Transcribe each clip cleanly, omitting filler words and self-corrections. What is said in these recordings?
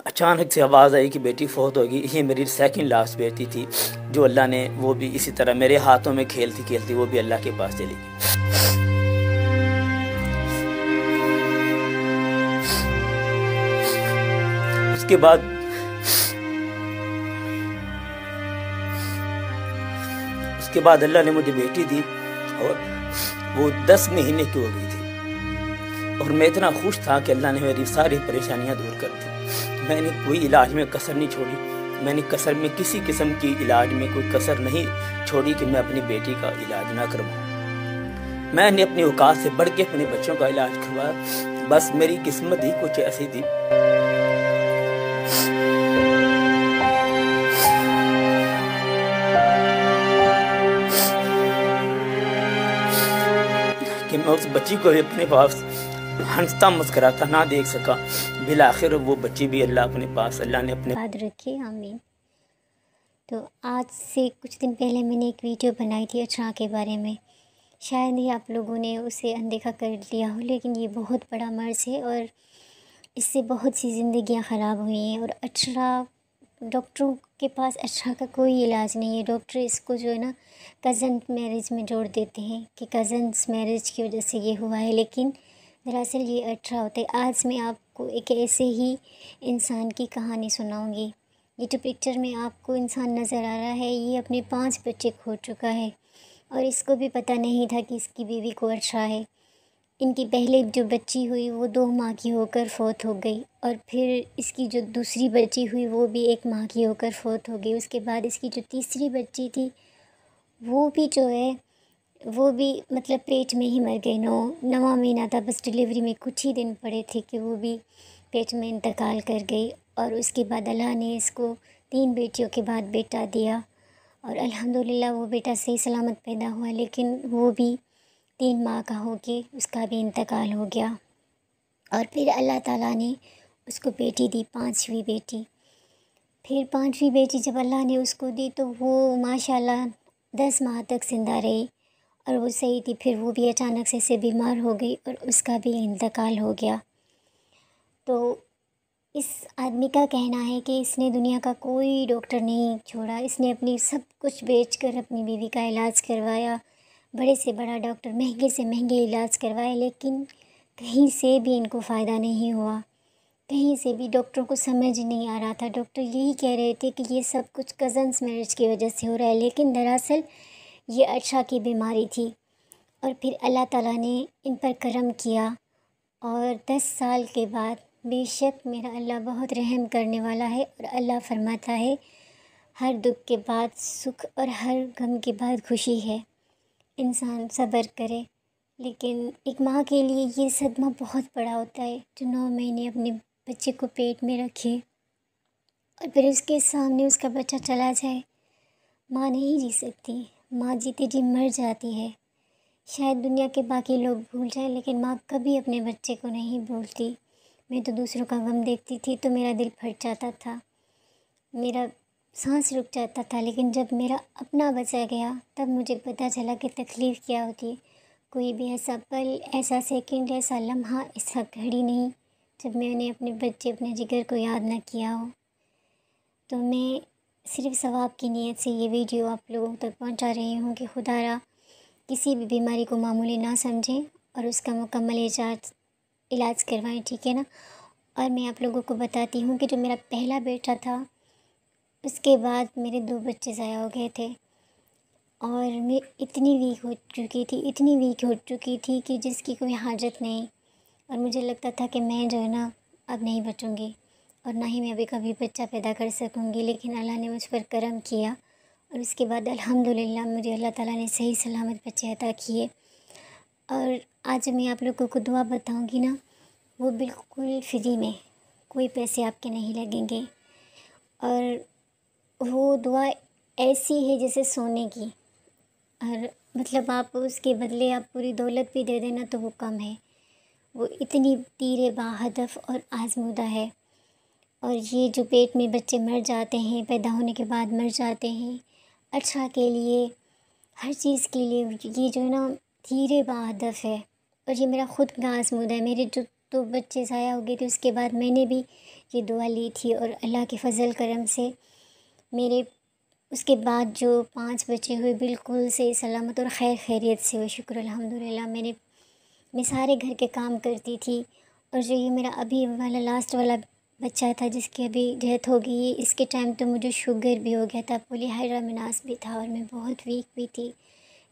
अचानक से आवाज़ आई कि बेटी फ़ौत हो गई। ये मेरी सेकंड लास्ट बेटी थी, जो अल्लाह ने, वो भी इसी तरह मेरे हाथों में खेलती-खेलती वो भी अल्लाह के पास चली गई। उसके बाद अल्लाह ने मुझे बेटी दी और वो 10 महीने की हो गई थी और मैं इतना खुश था कि अल्लाह ने मेरी सारी परेशानियां दूर कर दी। मैंने कोई इलाज में कसर नहीं छोड़ी। मैंने कसर में किसी किस्म की इलाज में कोई कसर नहीं छोड़ी कि मैं अपनी बेटी का इलाज ना करवाऊँ। मैंने अपनी औकात से बढ़ के अपने बच्चों का इलाज करवाया। बस मेरी किस्मत ही कुछ ऐसी थी कि मैं उस बच्ची को भी अपने पास हंसता मुस्कुराता ना देख सका। बिलाखिर वो बच्ची भी अल्लाह अपने पास, अल्लाह ने अपने याद रखे, आमीन। तो आज से कुछ दिन पहले मैंने एक वीडियो बनाई थी अठरा के बारे में। शायद ही आप लोगों ने उसे अनदेखा कर लिया हो, लेकिन ये बहुत बड़ा मर्ज़ है और इससे बहुत सी ज़िंदगियां ख़राब हुई हैं। और अठरा, डॉक्टरों के पास अठरा का कोई इलाज नहीं है। डॉक्टर इसको जो है ना कज़न मैरिज में जोड़ देते हैं कि कज़न्स मैरिज की वजह से ये हुआ है, लेकिन दरअसल ये अठरा होता है। आज मैं आपको एक ऐसे ही इंसान की कहानी सुनाऊंगी। ये जो पिक्चर में आपको इंसान नज़र आ रहा है, ये अपने 5 बच्चे खो चुका है और इसको भी पता नहीं था कि इसकी बीवी को अठरा है। इनकी पहले जो बच्ची हुई वो 2 माह की होकर फ़ौत हो गई और फिर इसकी जो दूसरी बच्ची हुई वो भी 1 माह की होकर फ़ौत हो गई। उसके बाद इसकी जो तीसरी बच्ची थी वो भी जो है वो भी मतलब पेट में ही मर गई। 9वां महीना था, बस डिलीवरी में कुछ ही दिन पड़े थे कि वो भी पेट में इंतकाल कर गई। और उसके बाद अल्लाह ने इसको 3 बेटियों के बाद बेटा दिया और अल्हम्दुलिल्लाह वो बेटा सही सलामत पैदा हुआ, लेकिन वो भी 3 माह का हो के उसका भी इंतकाल हो गया। और फिर अल्लाह ताला ने उसको बेटी दी, 5वीं बेटी। फिर 5वीं बेटी जब अल्लाह ने उसको दी तो वो माशाल्लाह 10 माह तक ज़िंदा रही और वो सही थी। फिर वो भी अचानक से बीमार हो गई और उसका भी इंतकाल हो गया। तो इस आदमी का कहना है कि इसने दुनिया का कोई डॉक्टर नहीं छोड़ा। इसने अपनी सब कुछ बेचकर अपनी बीवी का इलाज करवाया, बड़े से बड़ा डॉक्टर, महंगे से महंगे इलाज करवाए, लेकिन कहीं से भी इनको फ़ायदा नहीं हुआ। कहीं से भी डॉक्टरों को समझ नहीं आ रहा था। डॉक्टर यही कह रहे थे कि ये सब कुछ कज़न्स मैरिज की वजह से हो रहा है, लेकिन दरअसल ये अठरा की बीमारी थी। और फिर अल्लाह ताला ने इन पर करम किया और 10 साल के बाद, बेशक मेरा अल्लाह बहुत रहम करने वाला है और अल्लाह फरमाता है हर दुख के बाद सुख और हर गम के बाद खुशी है। इंसान सब्र करे, लेकिन एक माँ के लिए ये सदमा बहुत बड़ा होता है जो 9 महीने अपने बच्चे को पेट में रखे और फिर उसके सामने उसका बच्चा चला जाए। माँ नहीं जी सकती, माँ जीते जी मर जाती है। शायद दुनिया के बाकी लोग भूल जाएं, लेकिन माँ कभी अपने बच्चे को नहीं भूलती। मैं तो दूसरों का गम देखती थी तो मेरा दिल फट जाता था, मेरा सांस रुक जाता था, लेकिन जब मेरा अपना बचा गया तब मुझे पता चला कि तकलीफ़ क्या होती है। कोई भी ऐसा पल, ऐसा सेकंड, ऐसा लम्हा, ऐसा घड़ी नहीं जब मैंने अपने बच्चे, अपने जिगर को याद ना किया हो। तो मैं सिर्फ़ सवाब की नीयत से ये वीडियो आप लोगों तक पहुंचा रही हूँ कि खुदारा किसी भी बीमारी को मामूली ना समझें और उसका मुकम्मल इलाज करवाएं, ठीक है ना। और मैं आप लोगों को बताती हूँ कि जो मेरा पहला बेटा था उसके बाद मेरे 2 बच्चे ज़ाया हो गए थे और मैं इतनी वीक हो चुकी थी कि जिसकी कोई हाजत नहीं। और मुझे लगता था कि मैं जो है ना अब नहीं बचूँगी और ना ही मैं अभी कभी बच्चा पैदा कर सकूँगी, लेकिन अल्लाह ने मुझ पर करम किया और उसके बाद अल्हम्दुलिल्लाह मुझे अल्लाह ताला ने सही सलामत बच्चे अता किए। और आज मैं आप लोगों को दुआ बताऊँगी ना, वो बिल्कुल फ्री में, कोई पैसे आपके नहीं लगेंगे और वो दुआ ऐसी है जैसे सोने की। और मतलब आप उसके बदले आप पूरी दौलत भी दे देना तो वो कम है। वो इतनी तीरे बाहदफ और आज़मूदा है। और ये जो पेट में बच्चे मर जाते हैं, पैदा होने के बाद मर जाते हैं, अच्छा के लिए, हर चीज़ के लिए ये जो है ना तीरे बाहदफ है। और ये मेरा ख़ुद का आज़मूदा है। मेरे जो तो बच्चे ज़ाया हो गए थे। उसके बाद मैंने भी ये दुआ ली थी और अल्लाह के फ़ज़ल करम से मेरे उसके बाद जो 5 बच्चे हुए बिल्कुल सही सलामत और खैर खैरियत से हुए। शुक्र अल्हम्दुलिल्लाह। मैं सारे घर के काम करती थी। और जो ये मेरा अभी वाला लास्ट वाला बच्चा था जिसकी अभी डेथ हो गई, इसके टाइम तो मुझे शुगर भी हो गया था, पॉलीहाइड्रामिनास भी था और मैं बहुत वीक भी थी।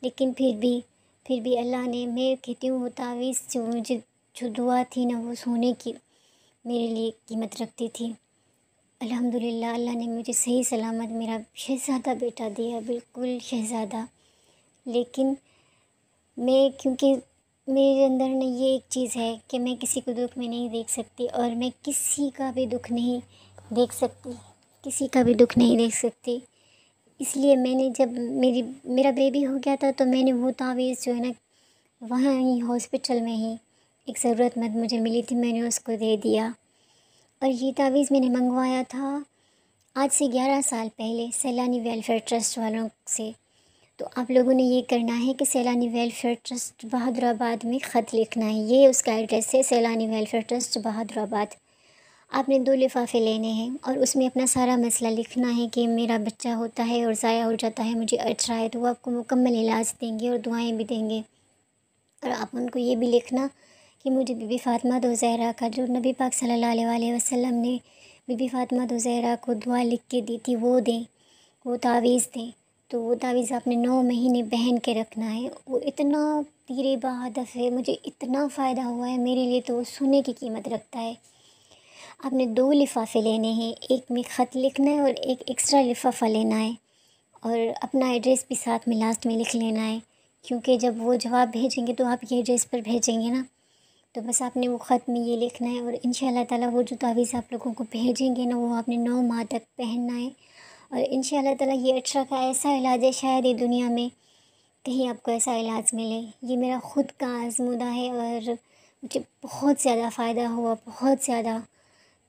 लेकिन फिर भी अल्लाह ने, मैं कहती हूँ वो तावीज़ जो मुझे जो दुआ थी ना वो सोने की मेरे लिए कीमत रखती थी। अल्हम्दुलिल्लाह अल्लाह ने मुझे सही सलामत मेरा शहज़ादा बेटा दिया, बिल्कुल शहज़ादा। लेकिन मैं, क्योंकि मेरे अंदर ना ये एक चीज़ है कि मैं किसी को दुख में नहीं देख सकती और मैं किसी का भी दुख नहीं देख सकती, किसी का भी दुख नहीं देख सकती। इसलिए मैंने जब मेरा बेबी हो गया था तो मैंने वो तावीज़ जो है ना वहाँ ही हॉस्पिटल में ही एक ज़रूरतमंद मुझे मिली थी, मैंने उसको दे दिया। और ये तावीज़ मैंने मंगवाया था आज से 11 साल पहले सैलानी वेलफेयर ट्रस्ट वालों से। तो आप लोगों ने ये करना है कि सैलानी वेलफेयर ट्रस्ट बहादुराबाद में ख़त लिखना है। ये उसका एड्रेस है, सैलानी वेलफेयर ट्रस्ट बहादुराबाद। आपने 2 लिफाफे लेने हैं और उसमें अपना सारा मसला लिखना है कि मेरा बच्चा होता है और ज़ाया हो जाता है, मुझे अर्ज रहा है, तो वो आपको मुकम्मल इलाज देंगे और दुआएं भी देंगे। और आप उनको ये भी लिखना कि मुझे बीबी फ़ातिमा दो ज़हरा का, जो नबी पाक सल्लल्लाहु अलैहि वसल्लम ने बीबी फ़ातिमा दो ज़हरा को दुआ लिख के दी थी, वो दें, वो तावीज़ दें। तो वो तावीज़ आपने 9 महीने पहन के रखना है। वो इतना तीरे बहादफ है, मुझे इतना फ़ायदा हुआ है मेरे लिए, तो वो सोने की कीमत रखता है। आपने 2 लिफाफे लेने हैं, एक में ख़त लिखना है और एक एक्स्ट्रा लिफाफा लेना है और अपना एड्रेस भी साथ में लास्ट में लिख लेना है, क्योंकि जब वो जवाब भेजेंगे तो आप ये एड्रेस पर भेजेंगे ना। तो बस आपने वो ख़त में ये लिखना है और इंशाअल्लाह ताला वो जो तावीज़ आप लोगों को भेजेंगे ना वो आपने 9 माह तक पहनना है। और इंशाअल्लाह ताला ये अठरा का ऐसा इलाज है, शायद ये दुनिया में कहीं आपको ऐसा इलाज मिले। ये मेरा ख़ुद का आज़मूदा है और मुझे बहुत ज़्यादा फ़ायदा हुआ, बहुत ज़्यादा।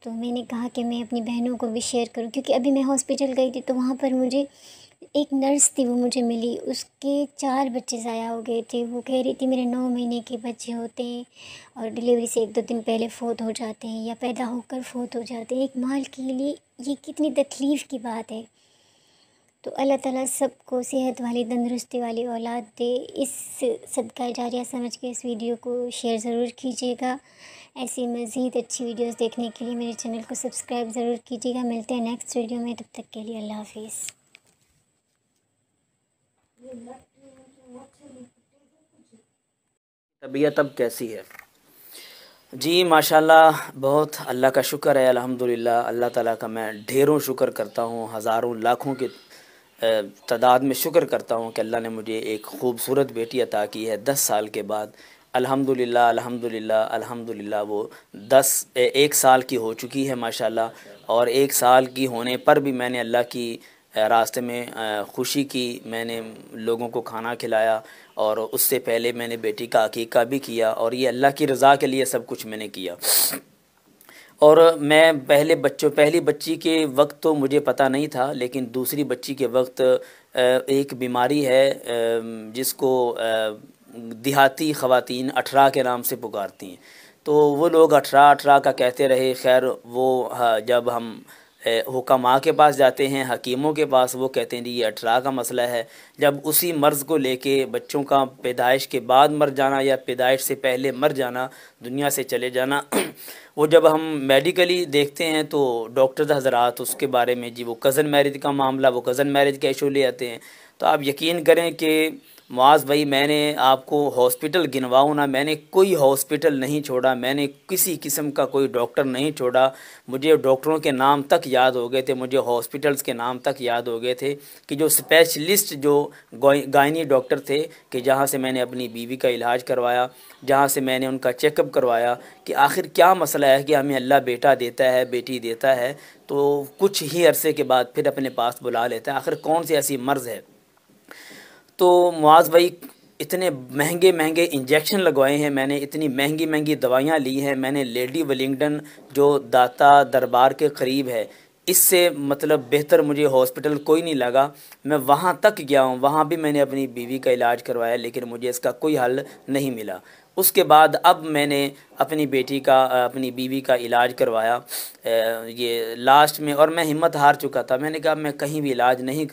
तो मैंने कहा कि मैं अपनी बहनों को भी शेयर करूं, क्योंकि अभी मैं हॉस्पिटल गई थी तो वहाँ पर मुझे एक नर्स थी, वो मुझे मिली, उसके 4 बच्चे ज़ाया हो गए थे। वो कह रही थी मेरे 9 महीने के बच्चे होते हैं और डिलीवरी से 1-2 दिन पहले फ़ौत हो जाते हैं या पैदा होकर फ़ौत हो जाते हैं। एक माँ के लिए ये कितनी तकलीफ़ की बात है। तो अल्लाह ताला सबको सेहत वाली, तंदुरुस्ती वाली औलाद दे। इस सदका जारिया समझ के इस वीडियो को शेयर ज़रूर कीजिएगा। ऐसी मज़ीद अच्छी वीडियोस देखने के लिए मेरे चैनल को सब्सक्राइब ज़रूर कीजिएगा। मिलते हैं नेक्स्ट वीडियो में, तब तक के लिए अल्लाह हाफ़िज़। तबीयत अब कैसी है? जी माशाल्लाह, बहुत अल्लाह का शुक्र है, अल्हम्दुलिल्लाह। अल्लाह ताला का मैं ढेरों शुक्र करता हूँ, हज़ारों लाखों की तादाद में शुक्र करता हूँ कि अल्लाह ने मुझे एक ख़ूबसूरत बेटी अता की है 10 साल के बाद। अल्हम्दुलिल्लाह अल्हम्दुलिल्लाह अल्हम्दुलिल्लाह। वो 1 साल की हो चुकी है माशाल्लाह। और 1 साल की होने पर भी मैंने अल्लाह की रास्ते में खुशी की, मैंने लोगों को खाना खिलाया और उससे पहले मैंने बेटी का अकीक़ा भी किया और ये अल्लाह की रज़ा के लिए सब कुछ मैंने किया। और मैं पहली बच्ची के वक्त तो मुझे पता नहीं था, लेकिन दूसरी बच्ची के वक्त एक बीमारी है जिसको देहाती ख़वातीन अठरा के नाम से पुकारती हैं। तो वो लोग अठरा का कहते रहे। खैर वो जब हम हुक्मा के पास जाते हैं, हकीमों के पास, वो कहते हैं जी ये अठरा का मसला है। जब उसी मर्ज़ को लेके बच्चों का पैदाइश के बाद मर जाना या पैदाइश से पहले मर जाना, दुनिया से चले जाना, वो जब हम मेडिकली देखते हैं तो डॉक्टर हज़रात उसके बारे में, जी वो कज़न मैरिज का मामला, वो कज़न मैरिज का इशू ले आते हैं। तो आप यकीन करें कि मुआज़ भाई, मैंने आपको हॉस्पिटल गिनवाऊँ ना, मैंने कोई हॉस्पिटल नहीं छोड़ा, मैंने किसी किस्म का कोई डॉक्टर नहीं छोड़ा। मुझे डॉक्टरों के नाम तक याद हो गए थे, मुझे हॉस्पिटल्स के नाम तक याद हो गए थे कि जो स्पेशलिस्ट, जो गायनी डॉक्टर थे, कि जहाँ से मैंने अपनी बीवी का इलाज करवाया, जहाँ से मैंने उनका चेकअप करवाया कि आखिर क्या मसला है कि हमें अल्लाह बेटा देता है, बेटी देता है, तो कुछ ही अरसे के बाद फिर अपने पास बुला लेता है, आखिर कौन सी ऐसी मर्ज़ है। तो मुआज़ भाई, इतने महंगे इंजेक्शन लगवाए हैं मैंने, इतनी महंगी दवाइयाँ ली हैं मैंने। लेडी वेलिंगटन जो दाता दरबार के करीब है, इससे मतलब बेहतर मुझे हॉस्पिटल कोई नहीं लगा। मैं वहाँ तक गया हूँ, वहाँ भी मैंने अपनी बीवी का इलाज करवाया, लेकिन मुझे इसका कोई हल नहीं मिला। उसके बाद अब मैंने अपनी बेटी का अपनी बीवी का इलाज करवाया ये लास्ट में, और मैं हिम्मत हार चुका था। मैंने कहा मैं कहीं भी इलाज नहीं